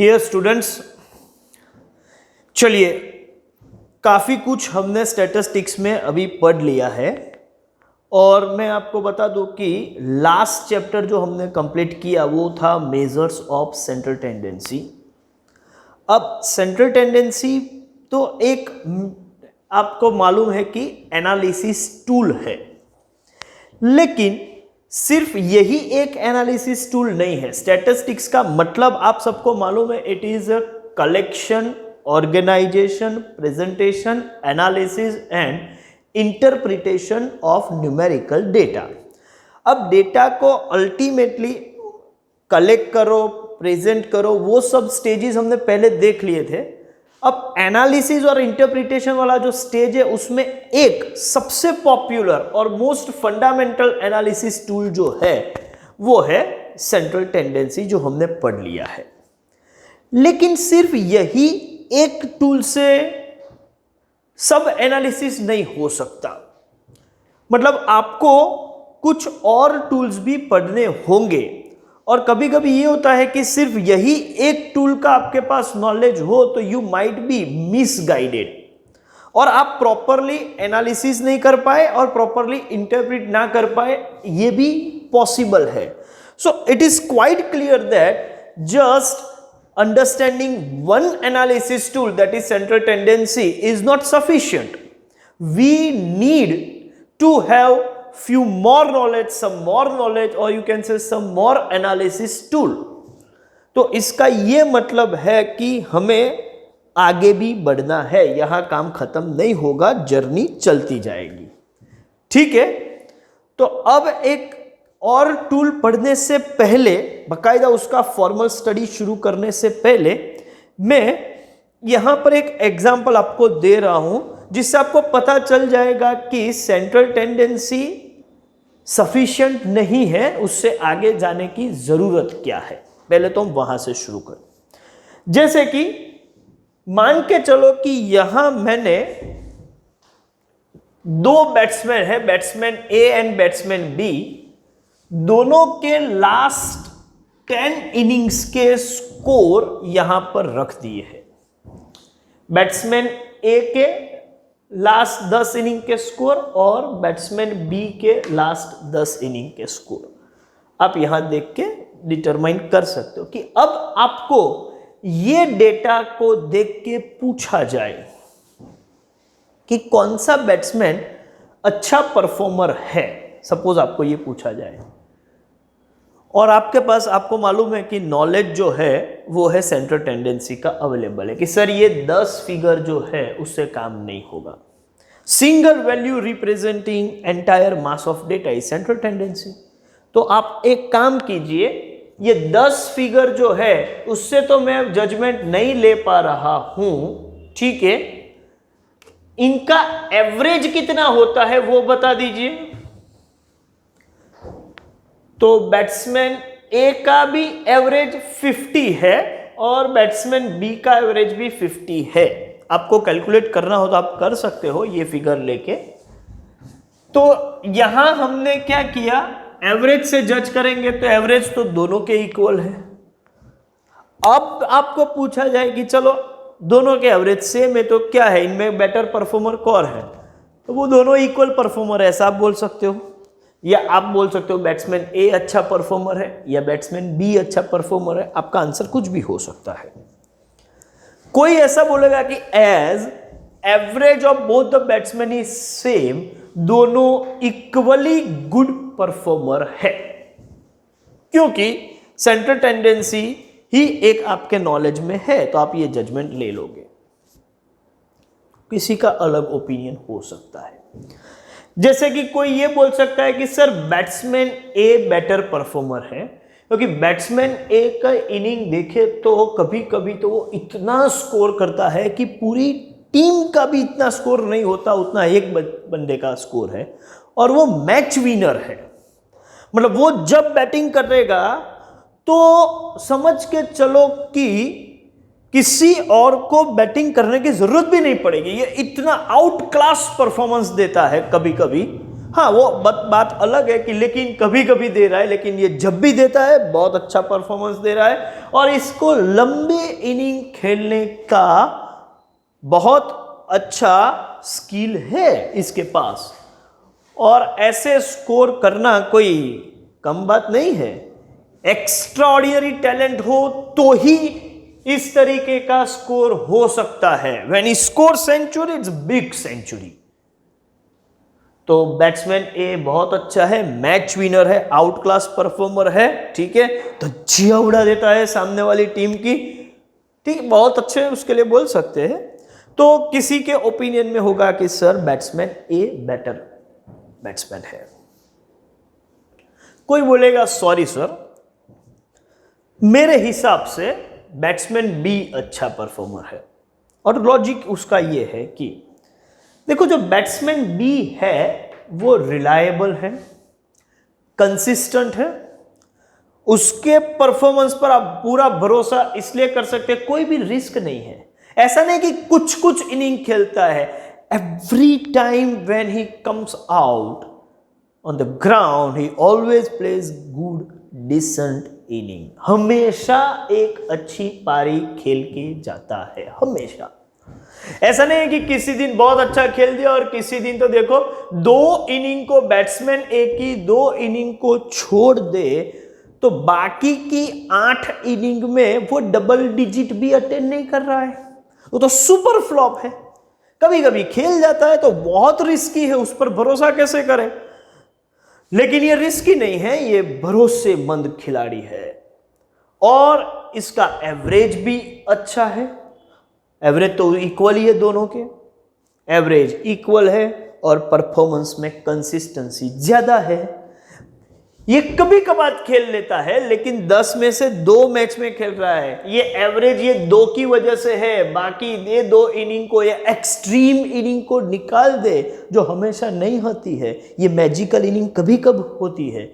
ये स्टूडेंट्स, चलिए काफ़ी कुछ हमने स्टैटिस्टिक्स में अभी पढ़ लिया है और मैं आपको बता दूं कि लास्ट चैप्टर जो हमने कंप्लीट किया वो था मेजर्स ऑफ सेंट्रल टेंडेंसी। अब सेंट्रल टेंडेंसी तो एक आपको मालूम है कि एनालिसिस टूल है, लेकिन सिर्फ यही एक एनालिसिस टूल नहीं है। स्टैटिस्टिक्स का मतलब आप सबको मालूम है, it is a collection, organisation, presentation, analysis and interpretation of numerical data. अब डेटा को अल्टीमेटली कलेक्ट करो, प्रेजेंट करो, वो सब स्टेजेस हमने पहले देख लिए थे। अब एनालिसिस और इंटरप्रिटेशन वाला जो स्टेज है उसमें एक सबसे पॉपुलर और मोस्ट फंडामेंटल एनालिसिस टूल जो है वो है सेंट्रल टेंडेंसी, जो हमने पढ़ लिया है। लेकिन सिर्फ यही एक टूल से सब एनालिसिस नहीं हो सकता, मतलब आपको कुछ और टूल्स भी पढ़ने होंगे। और कभी कभी ये होता है कि सिर्फ यही एक टूल का आपके पास नॉलेज हो तो यू माइट बी मिसगाइडेड और आप प्रॉपरली एनालिसिस नहीं कर पाए और प्रॉपरली इंटरप्रेट ना कर पाए, ये भी पॉसिबल है। So it is quite clear that just understanding one analysis tool, that is central tendency, is not sufficient. We need to have few more knowledge, some more knowledge, or you can say some more analysis tool. तो इसका ये मतलब है कि हमें आगे भी बढ़ना है, यहां काम खत्म नहीं होगा, जर्नी चलती जाएगी। ठीक है, तो अब एक और टूल पढ़ने से पहले, बाकायदा उसका फॉर्मल स्टडी शुरू करने से पहले, मैं यहां पर एक एग्जांपल आपको दे रहा हूं जिससे आपको पता चल जाएगा कि सेंट्रल टेंडेंसी सफिशिएंट नहीं है, उससे आगे जाने की जरूरत क्या है। पहले तो हम वहां से शुरू करें। जैसे कि मान के चलो कि यहां मैंने दो बैट्समैन है, batsman A and batsman B, दोनों के लास्ट 10 इनिंग्स के स्कोर यहां पर रख दिए हैं। बैट्समैन ए के लास्ट 10 इनिंग के स्कोर और बैट्समैन बी के लास्ट 10 इनिंग के स्कोर आप यहां देख के डिटरमाइन कर सकते हो कि अब आपको ये डेटा को देख के पूछा जाए कि कौन सा बैट्समैन अच्छा परफॉर्मर है। सपोज आपको ये पूछा जाए और आपके पास, आपको मालूम है कि नॉलेज जो है वो है सेंट्रल टेंडेंसी का अवेलेबल है कि सर ये 10 फिगर जो है उससे काम नहीं होगा। Single value representing entire mass of data is central tendency. तो आप एक काम कीजिए, ये 10 फिगर जो है उससे तो मैं जजमेंट नहीं ले पा रहा हूं, ठीक है, इनका एवरेज कितना होता है वो बता दीजिए। तो बैट्समैन ए का भी एवरेज 50 है और बैट्समैन बी का एवरेज भी 50 है। आपको कैलकुलेट करना हो तो आप कर सकते हो ये फिगर लेके। तो यहां हमने क्या किया, एवरेज से जज करेंगे तो एवरेज तो दोनों के इक्वल है। अब आपको पूछा जाए कि चलो दोनों के एवरेज सेम है तो क्या है, इनमें बेटर परफॉर्मर कौन है, तो वो दोनों इक्वल परफॉर्मर है, ऐसा आप बोल सकते हो। या आप बोल सकते हो बैट्समैन ए अच्छा परफॉर्मर है या बैट्समैन बी अच्छा परफॉर्मर है। आपका आंसर कुछ भी हो सकता है। कोई ऐसा बोलेगा कि as average of both the batsman is same, दोनों इक्वली गुड परफॉर्मर है, क्योंकि सेंट्रल टेंडेंसी ही एक आपके नॉलेज में है, तो आप ये जजमेंट ले लोगे। किसी का अलग ओपिनियन हो सकता है। जैसे कि कोई ये बोल सकता है कि sir batsman a better performer है, क्योंकि बैट्समैन ए का इनिंग देखे तो कभी कभी तो वो इतना स्कोर करता है कि पूरी टीम का भी इतना स्कोर नहीं होता, उतना एक बंदे का स्कोर है और वो मैच विनर है। मतलब वो जब बैटिंग करेगा तो समझ के चलो कि किसी और को बैटिंग करने की जरूरत भी नहीं पड़ेगी, ये इतना आउट क्लास परफॉर्मेंस देता है कभी कभी। हाँ वो बात अलग है कि लेकिन कभी कभी दे रहा है, लेकिन ये जब भी देता है बहुत अच्छा परफॉर्मेंस दे रहा है और इसको लंबे इनिंग खेलने का बहुत अच्छा स्किल है इसके पास, और ऐसे स्कोर करना कोई कम बात नहीं है। एक्स्ट्राऑर्डिनरी टैलेंट हो तो ही इस तरीके का स्कोर हो सकता है। When he score century it's big century. तो बैट्समैन ए बहुत अच्छा है, मैच विनर है, आउट क्लास परफॉर्मर है, ठीक है, तो जिया उड़ा देता है सामने वाली टीम की, ठीक, बहुत अच्छे उसके लिए बोल सकते हैं। तो किसी के ओपिनियन में होगा कि sir batsman a better batsman है, कोई बोलेगा सॉरी सर मेरे हिसाब से बैट्समैन बी अच्छा परफॉर्मर है। और लॉजिक उसका यह है कि देखो जो बैट्समैन बी है वो रिलायबल है, कंसिस्टेंट है, उसके परफॉर्मेंस पर आप पूरा भरोसा इसलिए कर सकते हैं, कोई भी रिस्क नहीं है। ऐसा नहीं कि कुछ कुछ इनिंग खेलता है, every time when he comes out on the ground he always plays good decent inning, हमेशा एक अच्छी पारी खेल के जाता है, हमेशा। ऐसा नहीं है कि किसी दिन बहुत अच्छा खेल दिया और किसी दिन तो देखो 2 इनिंग को बैट्समैन ए की 2 इनिंग को छोड़ दे तो बाकी की 8 इनिंग में वो डबल डिजिट भी अटेंड नहीं कर रहा है, वो तो सुपर फ्लॉप है। कभी कभी खेल जाता है तो बहुत रिस्की है, उस पर भरोसा कैसे करें, लेकिन ये रिस्की नहीं है, ये भरोसेमंद खिलाड़ी है और इसका एवरेज भी अच्छा है। एवरेज तो इक्वल ही है, दोनों के एवरेज इक्वल है और परफॉर्मेंस में कंसिस्टेंसी ज्यादा है। ये कभी कभार खेल लेता है लेकिन 10 में से 2 मैच में खेल रहा है, ये एवरेज ये 2 की वजह से है। बाकी ये 2 इनिंग को, ये एक्सट्रीम इनिंग को निकाल दे जो हमेशा नहीं होती है, ये मैजिकल इनिंग कभी कभी होती है,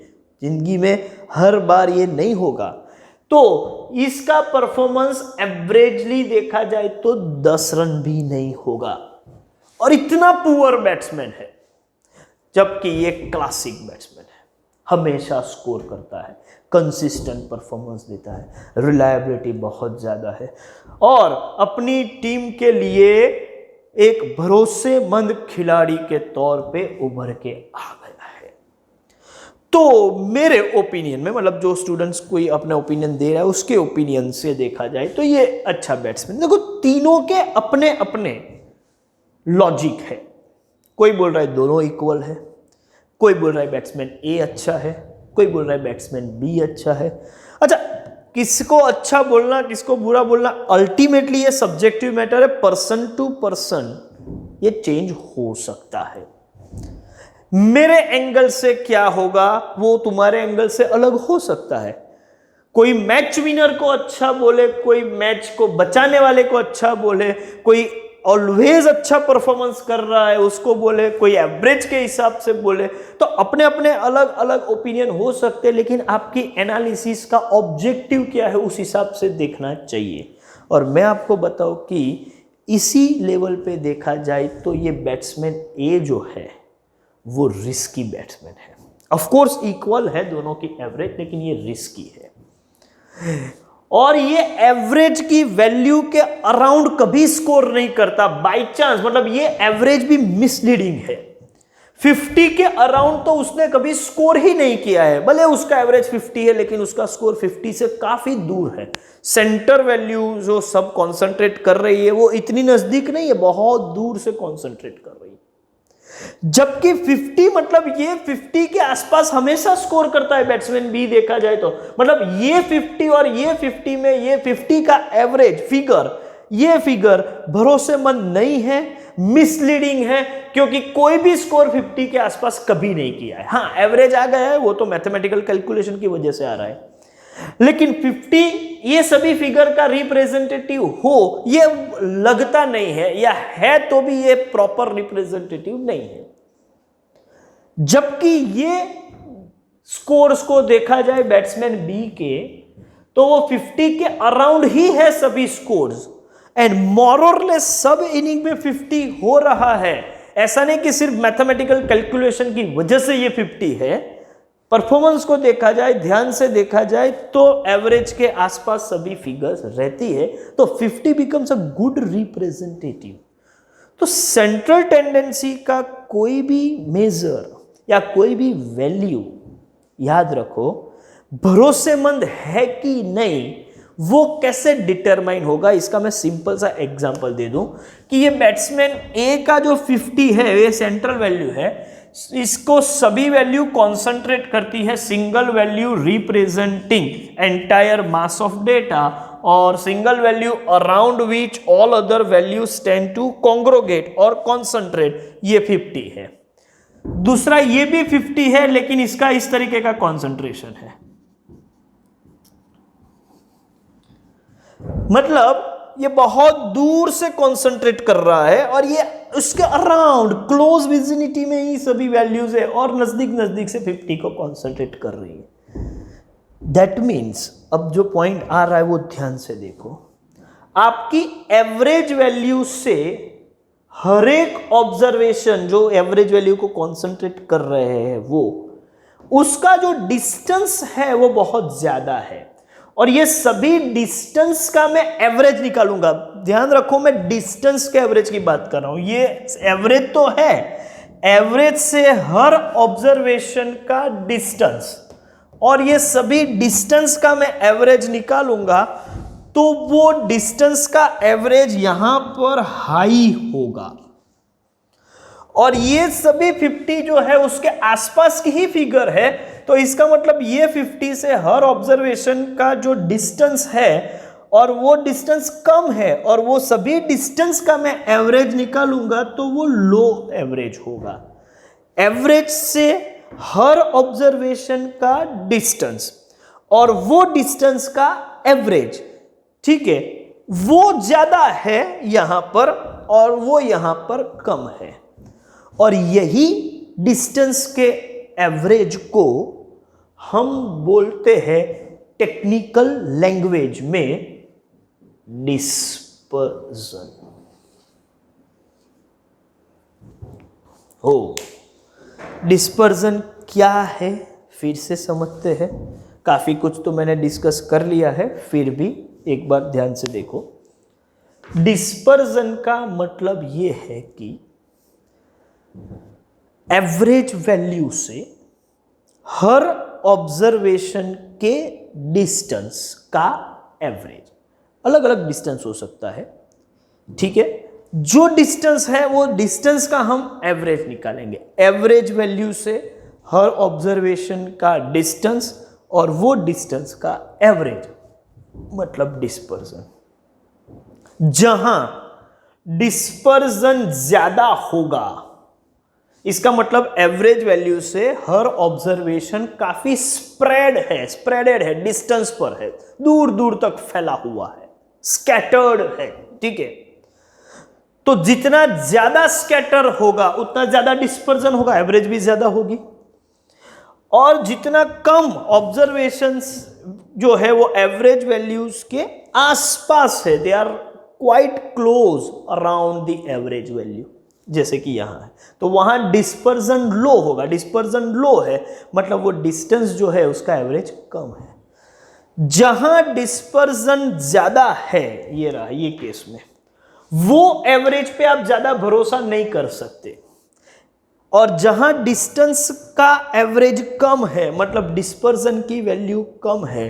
जिंदगी में हर बार ये नहीं होगा। तो इसका परफॉर्मेंस एवरेजली देखा जाए तो 10 रन भी नहीं होगा और इतना पुअर बैट्समैन है, जबकि ये क्लासिक बैट्समैन है, हमेशा स्कोर करता है, कंसिस्टेंट परफॉर्मेंस देता है, रिलायबिलिटी बहुत ज़्यादा है और अपनी टीम के लिए एक भरोसेमंद खिलाड़ी के तौर पे उभर के आ गया है। तो मेरे ओपिनियन में, मतलब जो स्टूडेंट्स कोई अपना ओपिनियन दे रहा है उसके ओपिनियन से देखा जाए तो ये अच्छा बैट्समैन। देखो तीनों के अपने अपने लॉजिक है, कोई बोल रहा है दोनों इक्वल है, कोई बोल रहा है बैट्समैन ए अच्छा है, कोई बोल रहा है बैट्समैन बी अच्छा है। अच्छा, किसको अच्छा बोलना किसको बुरा बोलना अल्टीमेटली ये सब्जेक्टिव मैटर है, पर्सन टू पर्सन ये चेंज हो सकता है। मेरे एंगल से क्या होगा वो तुम्हारे एंगल से अलग हो सकता है। कोई मैच विनर को अच्छा बोले, कोई मैच को बचाने वाले को अच्छा बोले, कोई ऑलवेज अच्छा परफॉर्मेंस कर रहा है उसको बोले, कोई एवरेज के हिसाब से बोले, तो अपने अपने अलग अलग ओपिनियन हो सकते हैं, लेकिन आपकी एनालिसिस का ऑब्जेक्टिव क्या है उस हिसाब से देखना चाहिए। और मैं आपको बताऊं कि इसी लेवल पे देखा जाए तो ये बैट्समैन ए जो है वो रिस्की बैट्समैन है। ऑफ कोर्स इक्वल है दोनों की एवरेज, लेकिन ये रिस्की है और ये एवरेज की वैल्यू के अराउंड कभी स्कोर नहीं करता बाय चांस, मतलब ये एवरेज भी मिसलीडिंग है। 50 के अराउंड तो उसने कभी स्कोर ही नहीं किया है, भले उसका एवरेज 50 है लेकिन उसका स्कोर 50 से काफी दूर है। सेंटर वैल्यू जो सब कॉन्सेंट्रेट कर रही है वो इतनी नजदीक नहीं है, बहुत दूर से कॉन्सेंट्रेट कर रही है। जबकि 50 मतलब ये 50 के आसपास हमेशा स्कोर करता है बैट्समैन बी देखा जाए तो, मतलब ये 50 और ये 50 में ये 50 का एवरेज फिगर, ये फिगर भरोसेमंद नहीं है, मिसलीडिंग है, क्योंकि कोई भी स्कोर 50 के आसपास कभी नहीं किया है। हाँ एवरेज आ गया है, वो तो मैथमेटिकल कैलकुलेशन की वजह से आ रहा है, लेकिन 50 ये सभी फिगर का रिप्रेजेंटेटिव हो ये लगता नहीं है, या है तो भी ये प्रॉपर रिप्रेजेंटेटिव नहीं है। जबकि ये स्कोर्स को देखा जाए बैट्समैन बी के तो वो 50 के अराउंड ही है सभी स्कोर्स, एंड मोर और लेस सब इनिंग में 50 हो रहा है। ऐसा नहीं कि सिर्फ मैथमेटिकल कैलकुलेशन की वजह से ये 50 है, परफॉर्मेंस को देखा जाए, ध्यान से देखा जाए तो एवरेज के आसपास सभी फिगर्स रहती है, तो 50 बिकम्स अ गुड रिप्रेजेंटेटिव। तो सेंट्रल टेंडेंसी का कोई भी मेजर या कोई भी वैल्यू याद रखो, भरोसेमंद है कि नहीं वो कैसे डिटरमाइन होगा, इसका मैं सिंपल सा एग्जांपल दे दूं कि ये बैट्समैन ए का जो 50 है ये सेंट्रल वैल्यू है, इसको सभी वैल्यू कॉन्सेंट्रेट करती है single value representing entire mass of data और single value around which all other values tend to congregate और कॉन्सेंट्रेट, ये 50 है। दूसरा ये भी 50 है लेकिन इसका इस तरीके का कॉन्सेंट्रेशन है, मतलब ये बहुत दूर से कॉन्सेंट्रेट कर रहा है और ये उसके अराउंड क्लोज विजिनिटी में ही सभी वैल्यूज है और नजदीक नजदीक से 50 को कॉन्सेंट्रेट कर रही है। दैट मीन्स अब जो पॉइंट आ रहा है वो ध्यान से देखो, आपकी एवरेज वैल्यू से हर एक ऑब्जर्वेशन जो एवरेज वैल्यू को कॉन्सेंट्रेट कर रहे हैं वो उसका जो डिस्टेंस है वो बहुत ज्यादा है और ये सभी डिस्टेंस का मैं एवरेज निकालूंगा। ध्यान रखो मैं डिस्टेंस के एवरेज की बात कर रहा हूं, ये एवरेज तो है, एवरेज से हर ऑब्जर्वेशन का डिस्टेंस और ये सभी डिस्टेंस का मैं एवरेज निकालूंगा तो वो डिस्टेंस का एवरेज यहां पर हाई होगा और ये सभी 50 जो है उसके आसपास की ही फिगर है, तो इसका मतलब ये 50 से हर ऑब्जर्वेशन का जो डिस्टेंस है और वो डिस्टेंस कम है और वो सभी डिस्टेंस का मैं एवरेज निकालूंगा तो वो लो एवरेज होगा। एवरेज से हर ऑब्जर्वेशन का डिस्टेंस और वो डिस्टेंस का एवरेज, ठीक है, वो ज्यादा है यहां पर और वो यहां पर कम है और यही डिस्टेंस के एवरेज को हम बोलते हैं टेक्निकल लैंग्वेज में डिस्पर्जन। हो डिस्पर्जन क्या है फिर से समझते हैं, काफी कुछ तो मैंने डिस्कस कर लिया है, फिर भी एक बार ध्यान से देखो। डिस्पर्जन का मतलब यह है कि एवरेज वैल्यू से हर ऑब्जर्वेशन के डिस्टेंस का एवरेज, अलग अलग डिस्टेंस हो सकता है, ठीक है, जो डिस्टेंस है वो डिस्टेंस का हम एवरेज निकालेंगे। एवरेज वैल्यू से हर ऑब्जर्वेशन का डिस्टेंस और वो डिस्टेंस का एवरेज मतलब डिस्पर्जन। जहां डिस्पर्जन ज्यादा होगा इसका मतलब एवरेज वैल्यू से हर ऑब्जर्वेशन काफी स्प्रेडेड है, डिस्टेंस पर है, दूर दूर तक फैला हुआ है, स्कैटर्ड है, ठीक है। तो जितना ज्यादा स्कैटर होगा उतना ज्यादा डिस्पर्जन होगा, एवरेज भी ज्यादा होगी। और जितना कम ऑब्जर्वेशंस जो है वो एवरेज वैल्यूज के आसपास है, they are quite close around the average value, जैसे कि यहां है, तो वहां डिस्पर्जन लो होगा। डिस्पर्जन लो है मतलब वो डिस्टेंस जो है उसका एवरेज कम है। जहां डिस्पर्जन ज्यादा है, ये रहा ये केस में, वो एवरेज पे आप ज्यादा भरोसा नहीं कर सकते, और जहां डिस्टेंस का एवरेज कम है मतलब डिस्पर्जन की वैल्यू कम है,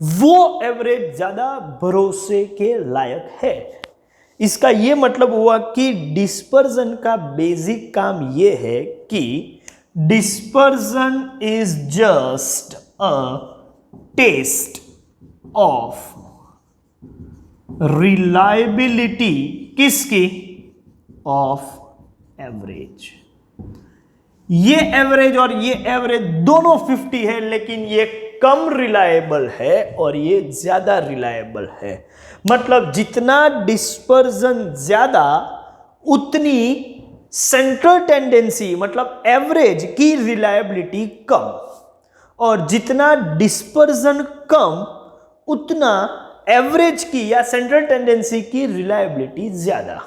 वो एवरेज ज्यादा भरोसे के लायक है। इसका यह मतलब हुआ कि डिस्पर्जन का बेसिक काम यह है कि dispersion is just a test of reliability, किसकी? Of average. ये एवरेज और ये एवरेज दोनों 50 है, लेकिन ये कम रिलायबल है और ये ज्यादा रिलायबल है। मतलब जितना डिस्पर्जन ज्यादा उतनी सेंट्रल टेंडेंसी मतलब एवरेज की रिलायबिलिटी कम, और जितना डिस्पर्जन कम उतना एवरेज की या सेंट्रल टेंडेंसी की रिलायबिलिटी ज्यादा।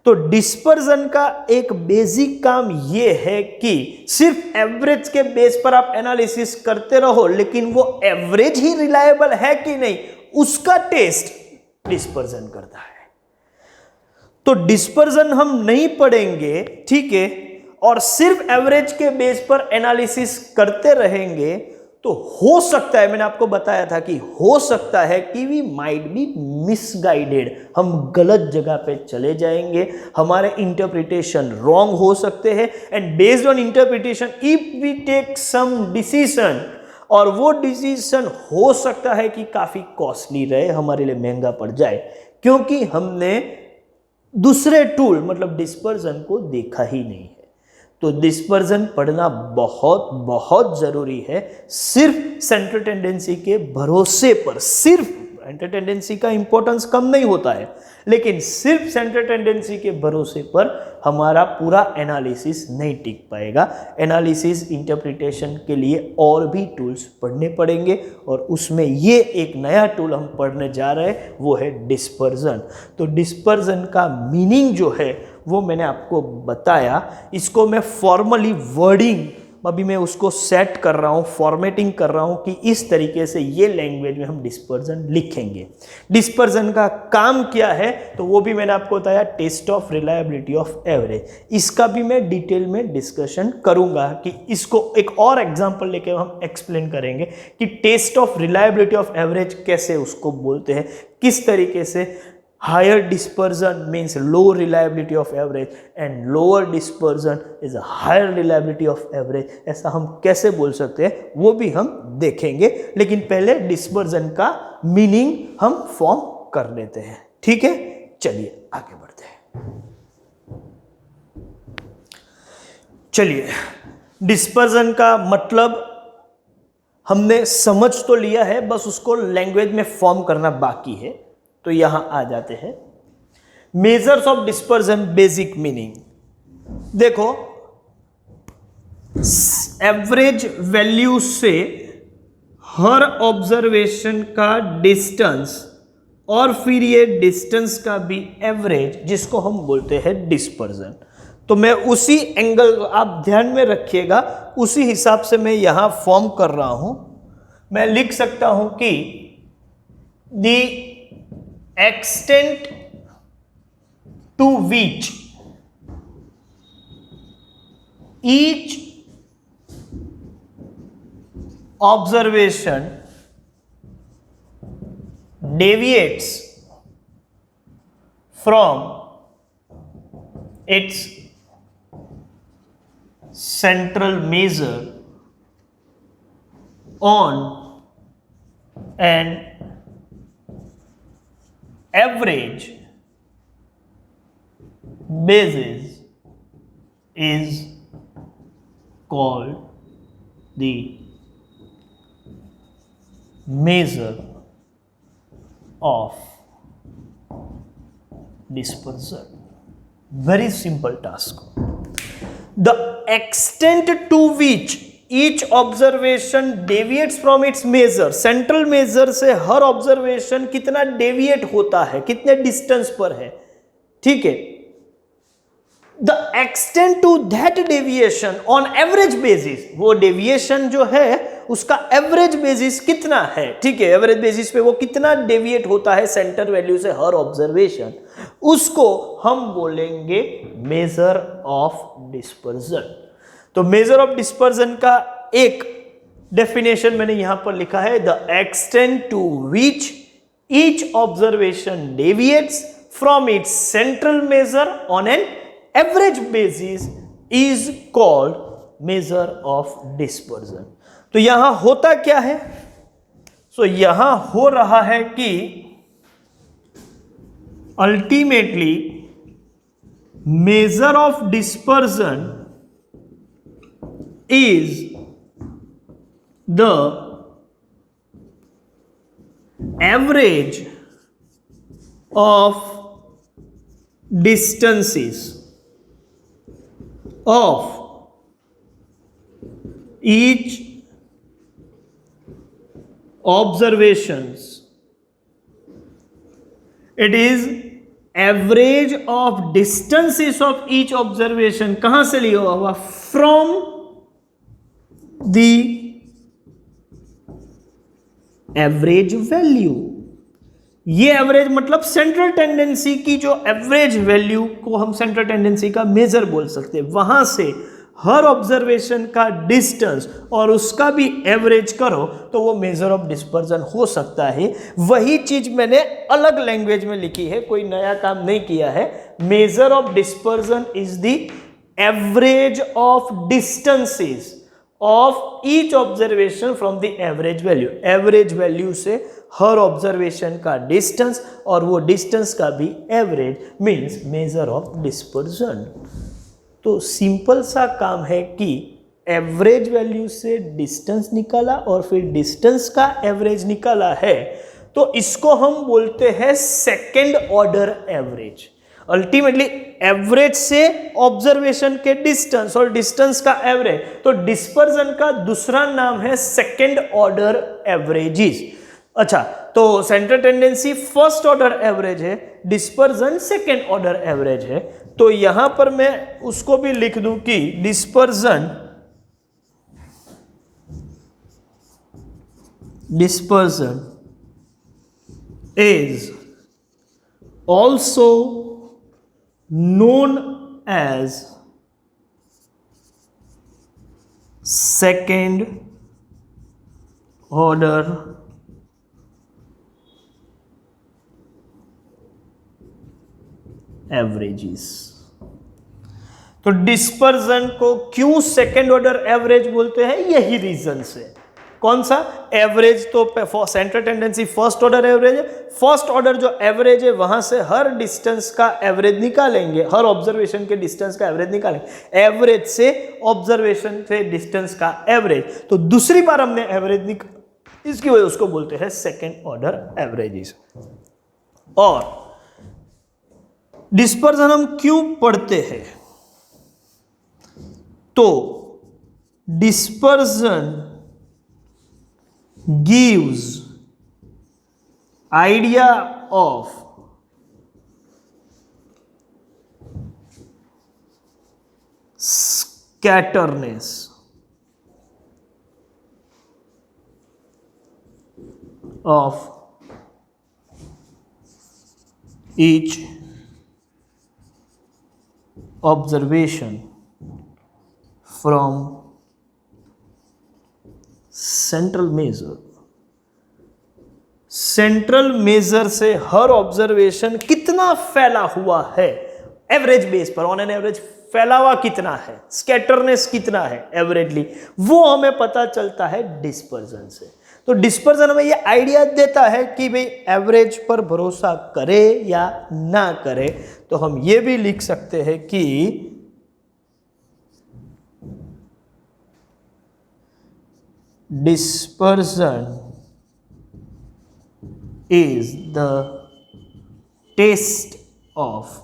तो डिस्पर्जन का एक बेसिक काम ये है कि सिर्फ एवरेज के बेस पर आप एनालिसिस करते रहो, लेकिन वो एवरेज ही रिलायबल है कि नहीं उसका टेस्ट डिस्पर्जन करता है। तो डिस्पर्जन हम नहीं पढ़ेंगे, ठीक है, और सिर्फ एवरेज के बेस पर एनालिसिस करते रहेंगे तो हो सकता है, मैंने आपको बताया था कि हो सकता है कि वी माइट बी मिसगाइडेड, हम गलत जगह पे चले जाएंगे, हमारे इंटरप्रिटेशन रॉन्ग हो सकते हैं, and based on interpretation if we take some decision, और वो डिसीजन हो सकता है कि काफी कॉस्टली रहे, हमारे लिए महंगा पड़ जाए, क्योंकि हमने दूसरे टूल मतलब डिस्पर्जन को देखा ही नहीं है। तो डिस्पर्जन पढ़ना बहुत बहुत जरूरी है। सिर्फ सेंट्रल टेंडेंसी के भरोसे पर, सिर्फ सेंट्रल टेंडेंसी का इंपॉर्टेंस कम नहीं होता है, लेकिन सिर्फ सेंट्रल टेंडेंसी के भरोसे पर हमारा पूरा एनालिसिस नहीं टिक पाएगा। एनालिसिस इंटरप्रिटेशन के लिए और भी टूल्स पढ़ने पड़ेंगे, और उसमें ये एक नया टूल हम पढ़ने जा रहे हैं, वो है डिस्पर्जन। तो डिस्पर्जन का मीनिंग जो है वो मैंने आपको बताया। इसको मैं फॉर्मली वर्डिंग अभी मैं उसको सेट कर रहा हूँ, फॉर्मेटिंग कर रहा हूँ कि इस तरीके से ये लैंग्वेज में हम डिस्पर्जन लिखेंगे। डिस्पर्जन का काम क्या है तो वो भी मैंने आपको बताया, test of reliability of average. इसका भी मैं डिटेल में डिस्कशन करूंगा कि इसको एक और एग्जांपल लेके हम एक्सप्लेन करेंगे कि test of reliability of average कैसे उसको बोलते हैं, किस तरीके से higher dispersion means low reliability of average and lower dispersion is a higher reliability of average, ऐसा हम कैसे बोल सकते हैं वो भी हम देखेंगे। लेकिन पहले डिस्पर्जन का मीनिंग हम फॉर्म कर लेते हैं, ठीक है। चलिए आगे बढ़ते हैं। चलिए, डिस्पर्जन का मतलब हमने समझ तो लिया है, बस उसको लैंग्वेज में फॉर्म करना बाकी है। तो यहां आ जाते हैं measures of dispersion, basic meaning. देखो, एवरेज वैल्यू से हर ऑब्जर्वेशन का डिस्टेंस और फिर ये डिस्टेंस का भी एवरेज, जिसको हम बोलते हैं डिस्पर्जन। तो मैं उसी एंगल, आप ध्यान में रखिएगा, उसी हिसाब से मैं यहां फॉर्म कर रहा हूं। मैं लिख सकता हूं कि दी extent to which each observation deviates from its central measure on an average basis is called the measure of dispersion. Very simple task. The extent to which each observation deviates from its measure, central measure से हर observation कितना deviate होता है, कितने distance पर है, ठीक है। The extent to that deviation on average basis, वो डेविएशन जो है उसका एवरेज बेसिस कितना है, ठीक है, एवरेज बेसिस पे वो कितना डेविएट होता है सेंटर वैल्यू से हर ऑब्जर्वेशन, उसको हम बोलेंगे मेजर ऑफ डिस्पर्जन। तो मेजर ऑफ डिस्पर्जन का एक डेफिनेशन मैंने यहां पर लिखा है, the extent to which each observation deviates from its central measure on an average basis is called measure of dispersion. तो यहां होता क्या है, सो यहां हो रहा है कि ultimately major of dispersion is the average of distances of each observations. It is average of distances of each observation कहां से लिया हुआ? From the average value. ये एवरेज मतलब सेंट्रल टेंडेंसी की जो एवरेज वैल्यू को हम सेंट्रल टेंडेंसी का मेजर बोल सकते हैं, वहां से हर ऑब्जर्वेशन का डिस्टेंस और उसका भी एवरेज करो तो वो मेजर ऑफ डिस्पर्जन हो सकता है। वही चीज मैंने अलग लैंग्वेज में लिखी है, कोई नया काम नहीं किया है। Major of dispersion is the average of distances of each observation from the average value. Average value से हर ऑब्जर्वेशन का डिस्टेंस और वो डिस्टेंस का भी average means major of dispersion. तो सिंपल सा काम है कि एवरेज वैल्यू से डिस्टेंस निकाला और फिर डिस्टेंस का एवरेज निकाला है, तो इसको हम बोलते हैं second order average. Ultimately average से ऑब्जर्वेशन के डिस्टेंस और डिस्टेंस का एवरेज, तो डिस्पर्जन का दूसरा नाम है सेकेंड ऑर्डर एवरेजेस। अच्छा, तो central tendency first order average है, डिस्पर्जन सेकेंड ऑर्डर एवरेज है। तो यहां पर मैं उसको भी लिख दूं कि dispersion is also known as second order averages। तो डिस्पर्जन को क्यों सेकेंड ऑर्डर एवरेज बोलते हैं? यही रीजन से। कौन सा? एवरेज तो central tendency first order average है। फर्स्ट ऑर्डर जो एवरेज है वहां से हर डिस्टेंस का एवरेज निकालेंगे, हर ऑब्जर्वेशन के डिस्टेंस का एवरेज निकालेंगे। एवरेज से ऑब्जर्वेशन से डिस्टेंस का एवरेज, तो दूसरी बार हमने एवरेज इसकी वजह उसको बोलते हैं सेकेंड ऑर्डर एवरेजेस। और डिस्पर्जन हम क्यों पढ़ते हैं? तो dispersion gives idea of scatterness of each observation from central measure. Central measure से हर ऑब्जर्वेशन कितना फैला हुआ है एवरेज बेस पर, ऑन एन एवरेज फैला हुआ कितना है, स्कैटरनेस कितना है एवरेजली, वो हमें पता चलता है डिस्पर्जन से। तो डिस्पर्जन हमें ये आइडिया देता है कि भाई एवरेज पर भरोसा करे या ना करे। तो हम ये भी लिख सकते हैं कि dispersion is the test of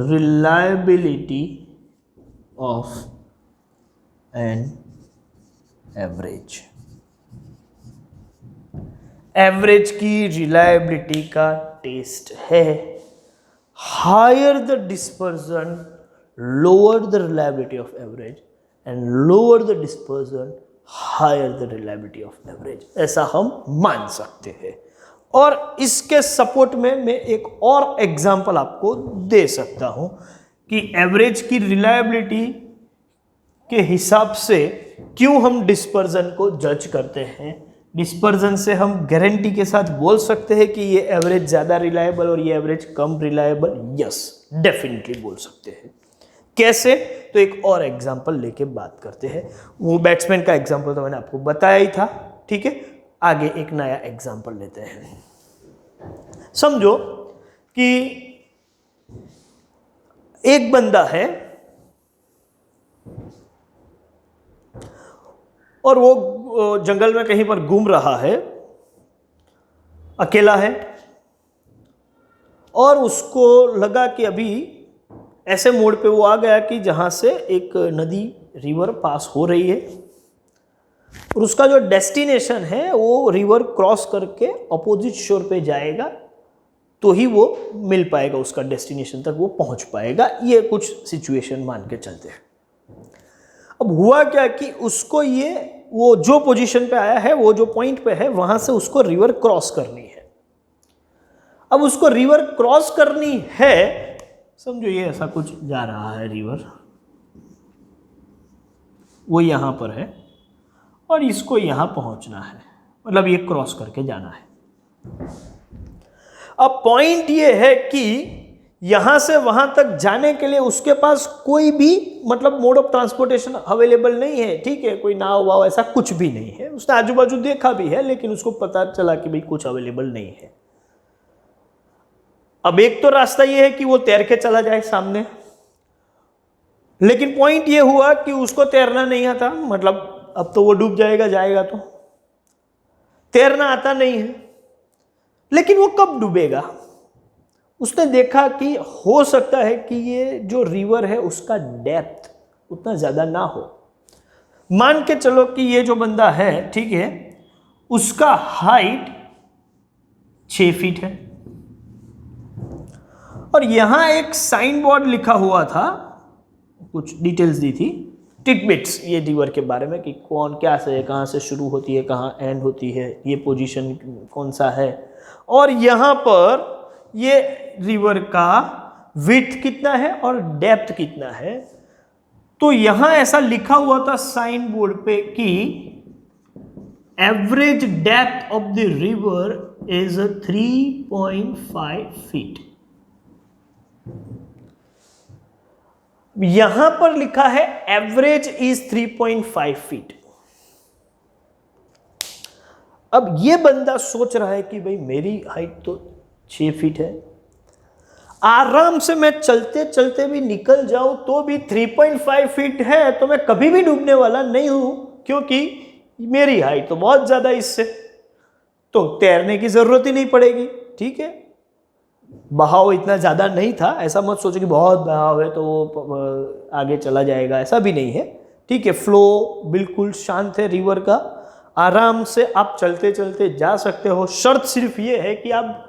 reliability of an average। Average की रिलायबिलिटी का टेस्ट है। Higher the dispersion lower the reliability of average and lower the dispersion higher the reliability of average, ऐसा हम मान सकते हैं। और इसके सपोर्ट में मैं एक और एग्जांपल आपको दे सकता हूं कि एवरेज की रिलायबिलिटी के हिसाब से क्यों हम डिस्पर्जन को जज करते हैं। डिस्पर्जन से हम गारंटी के साथ बोल सकते हैं कि ये एवरेज ज़्यादा रिलायबल और ये एवरेज कम रिलायबल। यस, डेफिनेटली बोल सकते हैं। कैसे? तो एक और एग्जांपल लेके बात करते हैं। वो बैट्समैन का एग्जांपल तो मैंने आपको बताया ही था, ठीक है। आगे एक नया एग्जांपल लेते हैं। समझो कि एक बंदा है और वो जंगल में कहीं पर घूम रहा है, अकेला है, और उसको लगा कि अभी ऐसे मोड़ पे वो आ गया कि जहाँ से एक नदी रिवर पास हो रही है और उसका जो डेस्टिनेशन है वो रिवर क्रॉस करके अपोजिट शोर पे जाएगा तो ही वो मिल पाएगा, उसका डेस्टिनेशन तक वो पहुंच पाएगा। ये कुछ सिचुएशन मान के चलते हैं। अब हुआ क्या कि उसको ये वो जो पोजीशन पे आया है, वो जो पॉइंट पे है, वहां से उसको रिवर क्रॉस करनी है। अब उसको रिवर क्रॉस करनी है, समझो ये ऐसा कुछ जा रहा है रिवर, वो यहां पर है और इसको यहां पहुंचना है, मतलब ये क्रॉस करके जाना है। अब पॉइंट ये है कि यहां से वहां तक जाने के लिए उसके पास कोई भी मतलब मोड ऑफ ट्रांसपोर्टेशन अवेलेबल नहीं है, ठीक है, कोई नाव वाव ऐसा कुछ भी नहीं है। उसने आजू बाजू देखा भी है, लेकिन उसको पता चला कि भाई कुछ अवेलेबल नहीं है। अब एक तो रास्ता ये है कि वो तैर के चला जाए सामने, लेकिन पॉइंट ये हुआ कि उसको तैरना नहीं आता, मतलब अब तो वो डूब जाएगा, जाएगा तो तैरना आता नहीं है। लेकिन वो कब डूबेगा? उसने देखा कि हो सकता है कि ये जो रिवर है उसका डेप्थ उतना ज्यादा ना हो। मान के चलो कि ये जो बंदा है, ठीक है, उसका हाइट 6 फीट है और यहां एक साइन बोर्ड लिखा हुआ था, कुछ डिटेल्स दी थी, टिटबिट्स ये रिवर के बारे में कि कौन क्या से कहां से शुरू होती है, कहां एंड होती है, ये पोजीशन कौन सा है, और यहां पर ये रिवर का विड्थ कितना है और डेप्थ कितना है। तो यहां ऐसा लिखा हुआ था साइन बोर्ड पे कि average depth of the river is 3.5 feet. यहां पर लिखा है एवरेज इज 3.5 फीट। अब ये बंदा सोच रहा है कि भाई मेरी हाइट तो 6 फीट है, आराम से मैं चलते चलते भी निकल जाऊं तो भी 3.5 फीट है, तो मैं कभी भी डूबने वाला नहीं हूं, क्योंकि मेरी हाइट तो बहुत ज्यादा इससे, तो तैरने की जरूरत ही नहीं पड़ेगी। ठीक है, बहाव इतना ज़्यादा नहीं था, ऐसा मत सोचो कि बहुत बहाव है तो वो आगे चला जाएगा, ऐसा भी नहीं है। ठीक है, फ्लो बिल्कुल शांत है रिवर का, आराम से आप चलते चलते जा सकते हो। शर्त सिर्फ ये है कि आप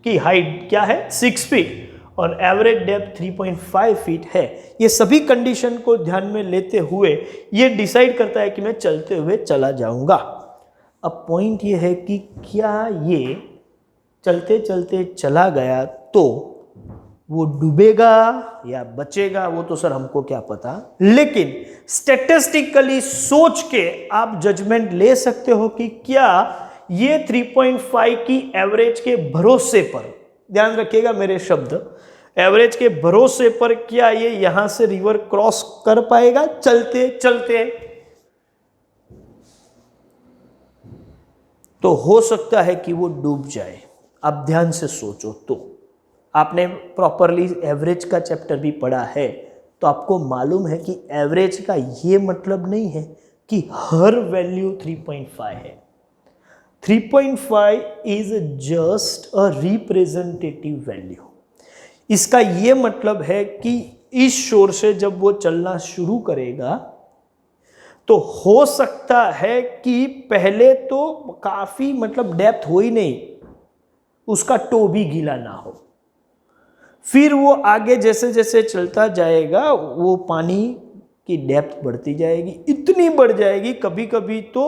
की हाइट क्या है, 6 फीट और एवरेज डेप्थ 3.5 फीट है। ये सभी कंडीशन को ध्यान में लेते हुए ये डिसाइड करता है कि मैं चलते हुए चला जाऊंगा। अब पॉइंट ये है कि क्या ये चलते चलते चला गया तो वो डूबेगा या बचेगा, वो तो सर हमको क्या पता, लेकिन स्टैटिस्टिकली सोच के आप जजमेंट ले सकते हो कि क्या ये 3.5 की एवरेज के भरोसे पर, ध्यान रखिएगा मेरे शब्द, एवरेज के भरोसे पर क्या ये यहां से रिवर क्रॉस कर पाएगा चलते चलते? तो हो सकता है कि वो डूब जाए। आप ध्यान से सोचो, तो आपने प्रॉपरली एवरेज का चैप्टर भी पढ़ा है, तो आपको मालूम है कि एवरेज का ये मतलब नहीं है कि हर वैल्यू 3.5 है। 3.5 is just a representative value. इसका ये मतलब है कि इस शोर से जब वो चलना शुरू करेगा तो हो सकता है कि पहले तो काफी मतलब डेप्थ हो ही नहीं, उसका टो भी गीला ना हो, फिर वो आगे जैसे जैसे चलता जाएगा वो पानी की डेप्थ बढ़ती जाएगी, इतनी बढ़ जाएगी कभी कभी तो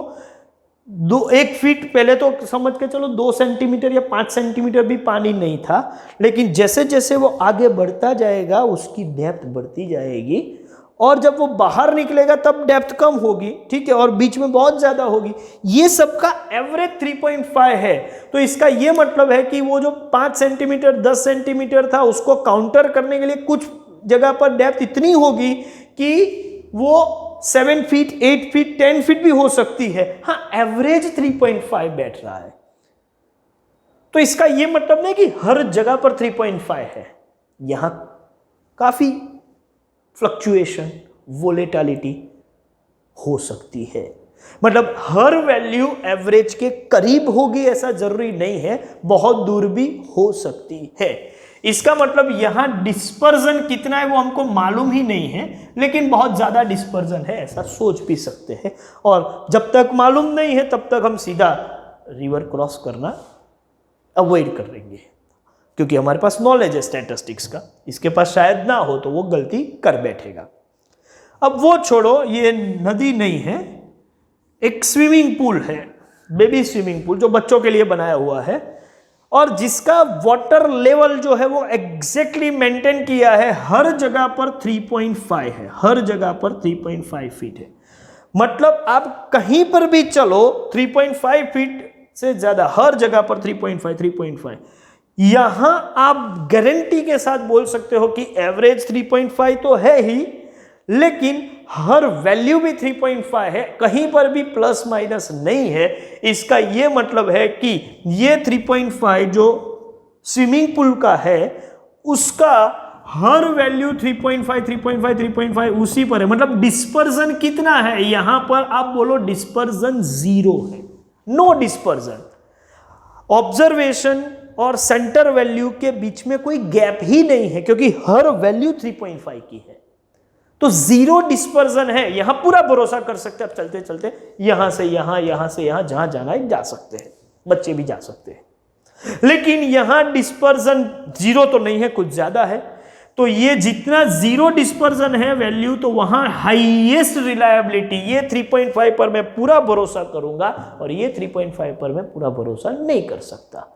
1 फीट, पहले तो समझ के चलो 2 सेंटीमीटर या 5 सेंटीमीटर भी पानी नहीं था, लेकिन जैसे जैसे वो आगे बढ़ता जाएगा उसकी डेप्थ बढ़ती जाएगी, और जब वो बाहर निकलेगा तब डेप्थ कम होगी, ठीक है, और बीच में बहुत ज्यादा होगी। ये सबका एवरेज 3.5 है। तो इसका ये मतलब है कि वो जो 5 सेंटीमीटर 10 सेंटीमीटर था उसको काउंटर करने के लिए कुछ जगह पर डेप्थ इतनी होगी कि वो 7 फीट 8 फीट 10 फीट भी हो सकती है। हाँ, एवरेज 3.5 बैठ रहा है, तो इसका ये मतलब नहीं कि हर जगह पर 3.5 है। यहां काफी फ्लक्चुएशन, वोलेटिलिटी हो सकती है, मतलब हर वैल्यू एवरेज के करीब होगी ऐसा जरूरी नहीं है, बहुत दूर भी हो सकती है। इसका मतलब यहां डिस्पर्जन कितना है वो हमको मालूम ही नहीं है, लेकिन बहुत ज्यादा डिस्पर्जन है ऐसा सोच भी सकते हैं। और जब तक मालूम नहीं है तब तक हम सीधा रिवर क्रॉस करना अवॉइड कर लेंगे। क्योंकि हमारे पास नॉलेज है स्टैटिस्टिक्स का, इसके पास शायद ना हो तो वो गलती कर बैठेगा। अब वो छोड़ो, ये नदी नहीं है, एक स्विमिंग पूल है, बेबी स्विमिंग पूल जो बच्चों के लिए बनाया हुआ है और जिसका वाटर लेवल जो है वो एग्जैक्टली मेंटेन किया है, हर जगह पर 3.5 है, हर जगह पर 3.5 फीट है। मतलब आप कहीं पर भी चलो 3.5 फीट से ज्यादा, हर जगह पर 3.5। यहां आप गारंटी के साथ बोल सकते हो कि एवरेज 3.5 तो है ही, लेकिन हर वैल्यू भी 3.5 है, कहीं पर भी प्लस माइनस नहीं है। इसका यह मतलब है कि ये 3.5 जो स्विमिंग पूल का है उसका हर वैल्यू 3.5 उसी पर है। मतलब डिस्पर्जन कितना है, यहां पर आप बोलो डिस्पर्जन 0 है, नो डिस्पर्जन। ऑब्जर्वेशन और सेंटर वैल्यू के बीच में कोई गैप ही नहीं है क्योंकि हर वैल्यू 3.5 की है, तो 0 डिस्पर्जन है। यहां पूरा भरोसा कर सकते हैं, अब चलते चलते यहां से यहां, यहां से यहां, जहां जाना है जा सकते हैं, बच्चे भी जा सकते हैं। लेकिन यहां डिस्पर्जन 0 तो नहीं है, कुछ ज्यादा है। तो ये जितना 0 डिस्पर्जन है वैल्यू, तो वहां हाईएस्ट रिलायबिलिटी, ये 3.5 पर मैं पूरा भरोसा करूंगा और ये 3.5 पर मैं पूरा भरोसा नहीं कर सकता।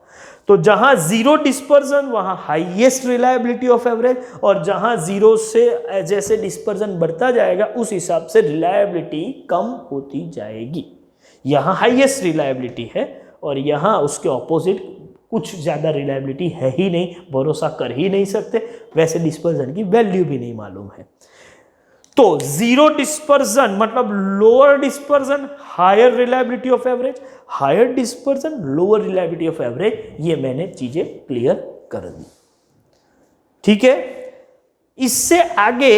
तो जहां 0 डिस्पर्जन वहां हाईएस्ट रिलायबिलिटी ऑफ एवरेज, और जहां 0 से जैसे डिस्पर्जन बढ़ता जाएगा उस हिसाब से रिलायबिलिटी कम होती जाएगी। यहां हाईएस्ट रिलायबिलिटी है और यहां उसके ऑपोजिट कुछ ज़्यादा रिलायबिलिटी है ही नहीं, भरोसा कर ही नहीं सकते, वैसे डिस्पर्जन की वैल्यू भी नहीं मालूम है। तो 0 डिस्पर्जन मतलब lower dispersion higher reliability of average, higher dispersion lower reliability of average, ये मैंने चीजें क्लियर कर दी। ठीक है, इससे आगे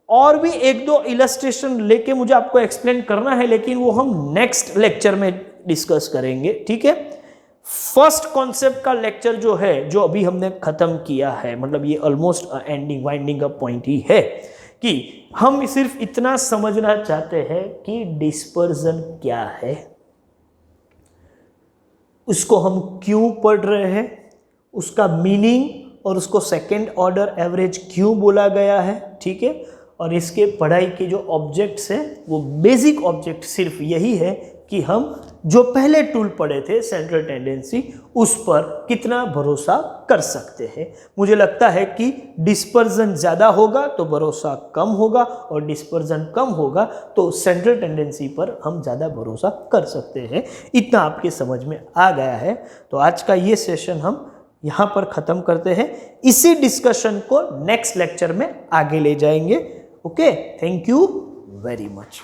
और भी एक दो इलस्ट्रेशन लेके मुझे आपको एक्सप्लेन करना है, लेकिन वो हम नेक्स्ट लेक्चर में डिस्कस करेंगे। ठीक है, फर्स्ट कॉन्सेप्ट का लेक्चर जो है, जो अभी हमने खत्म किया है, मतलब ये ऑलमोस्ट एंडिंग वाइंडिंग का पॉइंट ही है कि हम सिर्फ इतना समझना चाहते हैं कि डिस्पर्जन क्या है, उसको हम क्यों पढ़ रहे हैं, उसका मीनिंग और उसको सेकेंड ऑर्डर एवरेज क्यों बोला गया है। ठीक है, और इसके पढ़ाई के जो ऑब्जेक्ट्स हैं वो बेसिक ऑब्जेक्ट सिर्फ यही है कि हम जो पहले टूल पढ़े थे सेंट्रल टेंडेंसी, उस पर कितना भरोसा कर सकते हैं। मुझे लगता है कि डिस्पर्जन ज़्यादा होगा तो भरोसा कम होगा, और डिस्पर्जन कम होगा तो सेंट्रल टेंडेंसी पर हम ज़्यादा भरोसा कर सकते हैं। इतना आपके समझ में आ गया है। तो आज का ये सेशन हम यहाँ पर ख़त्म करते हैं। इसी डिस्कशन को नेक्स्ट लेक्चर में आगे ले जाएंगे। Okay, thank you very much.